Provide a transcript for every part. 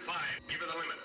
5. Give it a limit.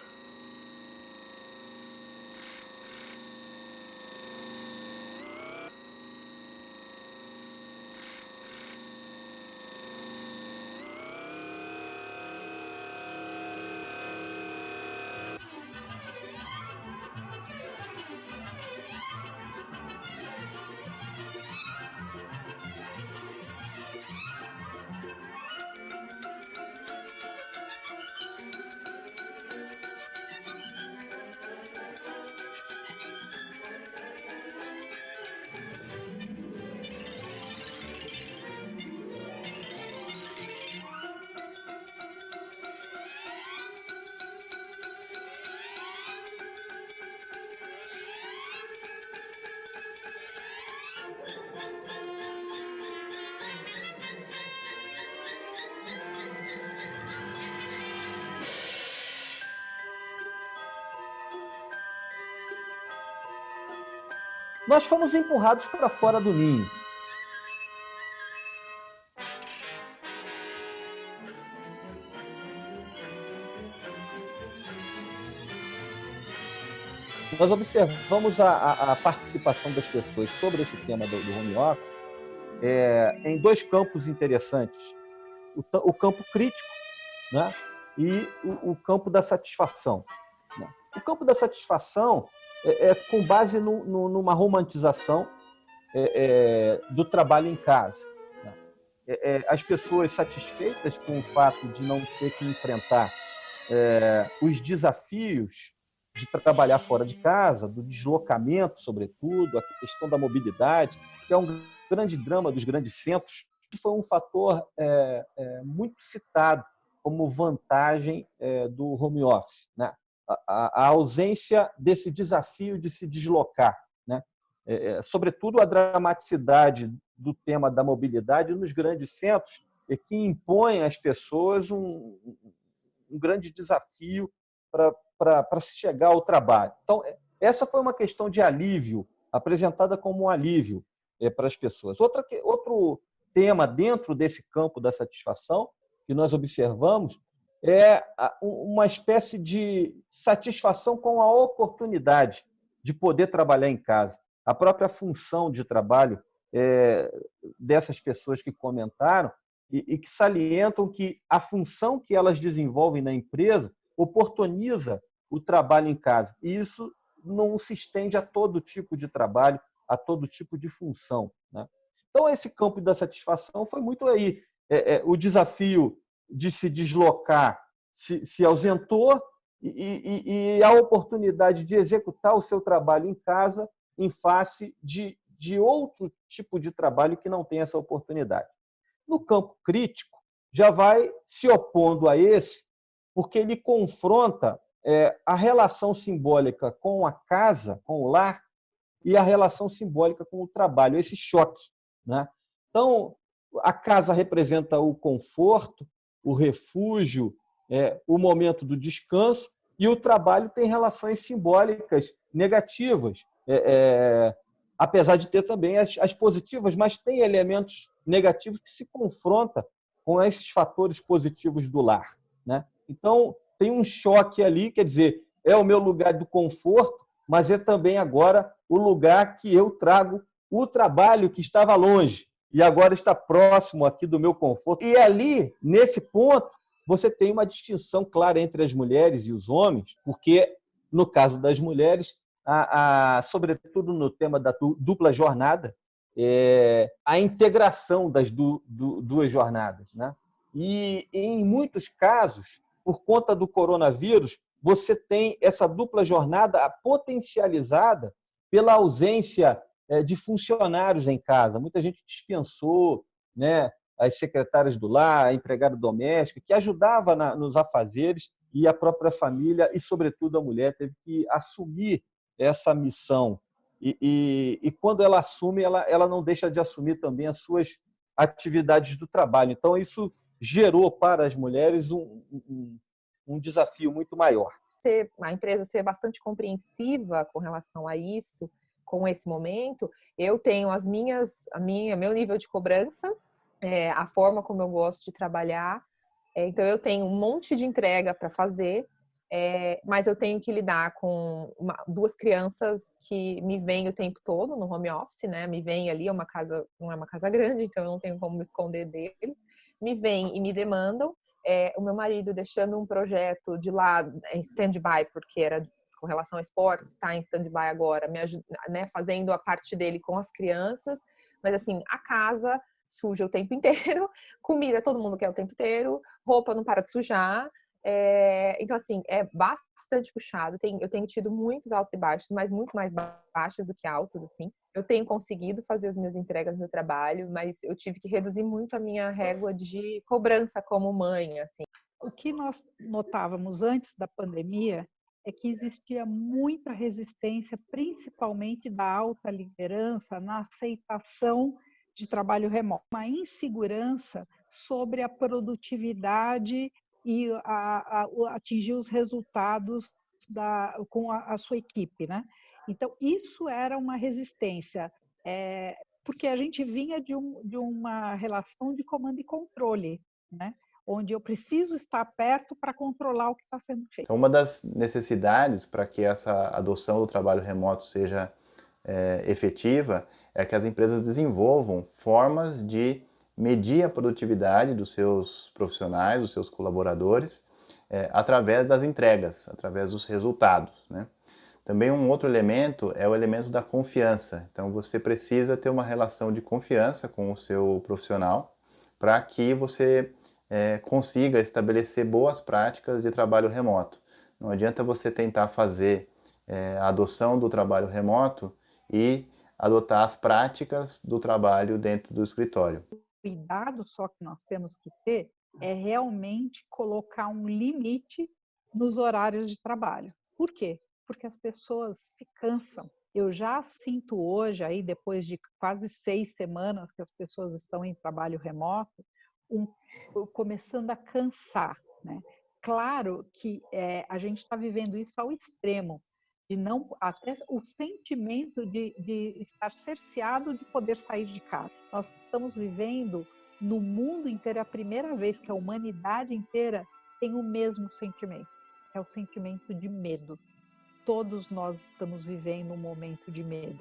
Nós fomos empurrados para fora do ninho. Nós observamos a participação das pessoas sobre esse tema do home office em dois campos interessantes. O campo crítico, né? E o campo da satisfação. Né? O campo da satisfação é com base numa romantização do trabalho em casa. Né? As pessoas satisfeitas com o fato de não ter que enfrentar os desafios de trabalhar fora de casa, do deslocamento, sobretudo, a questão da mobilidade, que é um grande drama dos grandes centros, que foi um fator muito citado como vantagem do home office, né? A ausência desse desafio de se deslocar, né? Sobretudo a dramaticidade do tema da mobilidade nos grandes centros, que impõe às pessoas um grande desafio para se chegar ao trabalho. Então, essa foi uma questão de alívio, apresentada como um alívio para as pessoas. Outro tema dentro desse campo da satisfação que nós observamos é uma espécie de satisfação com a oportunidade de poder trabalhar em casa. A própria função de trabalho dessas pessoas que comentaram e que salientam que a função que elas desenvolvem na empresa oportuniza o trabalho em casa. E isso não se estende a todo tipo de trabalho, a todo tipo de função. Né? Então, esse campo da satisfação foi muito aí. O desafio de se deslocar se ausentou e a oportunidade de executar o seu trabalho em casa em face de outro tipo de trabalho que não tem essa oportunidade. No campo crítico, já vai se opondo a esse, porque ele confronta a relação simbólica com a casa, com o lar, e a relação simbólica com o trabalho, esse choque. Né? Então, a casa representa o conforto, o refúgio, o momento do descanso, e o trabalho tem relações simbólicas negativas, apesar de ter também as positivas, mas tem elementos negativos que se confrontam com esses fatores positivos do lar. Né? Então, tem um choque ali, quer dizer, é o meu lugar do conforto, mas é também agora o lugar que eu trago o trabalho que estava longe e agora está próximo aqui do meu conforto. E ali, nesse ponto, você tem uma distinção clara entre as mulheres e os homens, porque, no caso das mulheres, sobretudo no tema da dupla jornada, a integração das duas jornadas. Né? E, em muitos casos, por conta do coronavírus, você tem essa dupla jornada potencializada pela ausência de funcionários em casa. Muita gente dispensou, né, as secretárias do lar, a empregada doméstica, que ajudava nos afazeres, e a própria família e, sobretudo, a mulher teve que assumir essa missão. E quando ela assume, ela não deixa de assumir também as suas atividades do trabalho. Então, isso gerou para as mulheres um desafio muito maior. A empresa ser bastante compreensiva com relação a isso, com esse momento, eu tenho meu nível de cobrança, a forma como eu gosto de trabalhar, Então, eu tenho um monte de entrega para fazer, mas eu tenho que lidar com duas crianças que me veem o tempo todo no home office, né? Me veem ali, não é uma casa grande, então eu não tenho como me esconder deles. Me veem e me demandam. O meu marido deixando um projeto de lado, em stand-by, porque era com relação ao esporte, está em stand-by agora, me ajuda, né? Fazendo a parte dele com as crianças. Mas assim, a casa suja o tempo inteiro, comida todo mundo quer o tempo inteiro, roupa não para de sujar. Então, assim, é bastante puxado. Eu tenho tido muitos altos e baixos, mas muito mais baixos do que altos, assim. Eu tenho conseguido fazer as minhas entregas no meu trabalho, mas eu tive que reduzir muito a minha régua de cobrança como mãe, assim. O que nós notávamos antes da pandemia é que existia muita resistência, principalmente da alta liderança, na aceitação de trabalho remoto, uma insegurança sobre a produtividade e atingir os resultados com a sua equipe, né? Então, isso era uma resistência, porque a gente vinha de uma relação de comando e controle, né? Onde eu preciso estar perto para controlar o que está sendo feito. Então, uma das necessidades para que essa adoção do trabalho remoto seja efetiva é que as empresas desenvolvam formas de medir a produtividade dos seus profissionais, dos seus colaboradores, através das entregas, através dos resultados, né? Também um outro elemento é o elemento da confiança. Então, você precisa ter uma relação de confiança com o seu profissional para que você consiga estabelecer boas práticas de trabalho remoto. Não adianta você tentar fazer a adoção do trabalho remoto e adotar as práticas do trabalho dentro do escritório. O cuidado só que nós temos que ter é realmente colocar um limite nos horários de trabalho. Por quê? Porque as pessoas se cansam. Eu já sinto hoje, aí, depois de quase 6 semanas que as pessoas estão em trabalho remoto, começando a cansar, né? Claro que a gente está vivendo isso ao extremo, de não, até o sentimento de estar cerceado de poder sair de casa. Nós estamos vivendo no mundo inteiro, é a primeira vez que a humanidade inteira tem o mesmo sentimento, é o sentimento de medo. Todos nós estamos vivendo um momento de medo,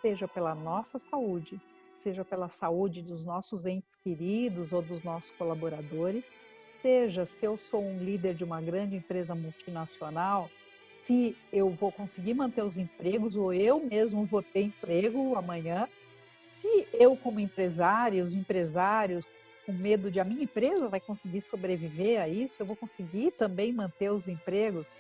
seja pela nossa saúde, seja pela saúde dos nossos entes queridos ou dos nossos colaboradores, seja se eu sou um líder de uma grande empresa multinacional, se eu vou conseguir manter os empregos ou eu mesmo vou ter emprego amanhã, se eu como empresário, os empresários com medo de a minha empresa vai conseguir sobreviver a isso, eu vou conseguir também manter os empregos.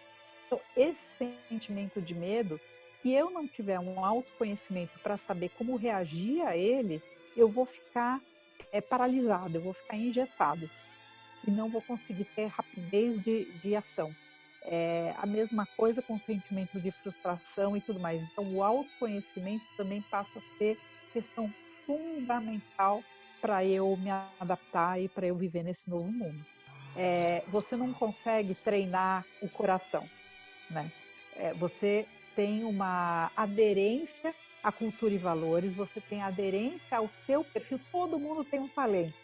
Então, esse sentimento de medo, se eu não tiver um autoconhecimento para saber como reagir a ele, eu vou ficar paralisado, eu vou ficar engessado e não vou conseguir ter rapidez de ação. A mesma coisa com o sentimento de frustração e tudo mais. Então, o autoconhecimento também passa a ser questão fundamental para eu me adaptar e para eu viver nesse novo mundo. Você não consegue treinar o coração, né? Você tem uma aderência à cultura e valores, você tem aderência ao seu perfil, todo mundo tem um talento,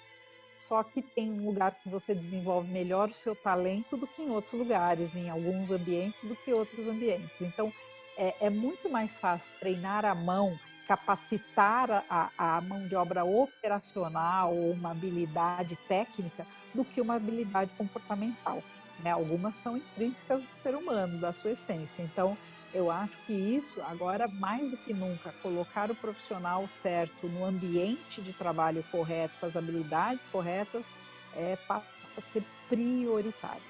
só que tem um lugar que você desenvolve melhor o seu talento do que em outros lugares, em alguns ambientes do que outros ambientes. Então, é muito mais fácil treinar a mão, capacitar a mão de obra operacional ou uma habilidade técnica do que uma habilidade comportamental, né? Algumas são intrínsecas do ser humano, da sua essência. Então, eu acho que isso, agora, mais do que nunca, colocar o profissional certo no ambiente de trabalho correto, com as habilidades corretas, passa a ser prioritário.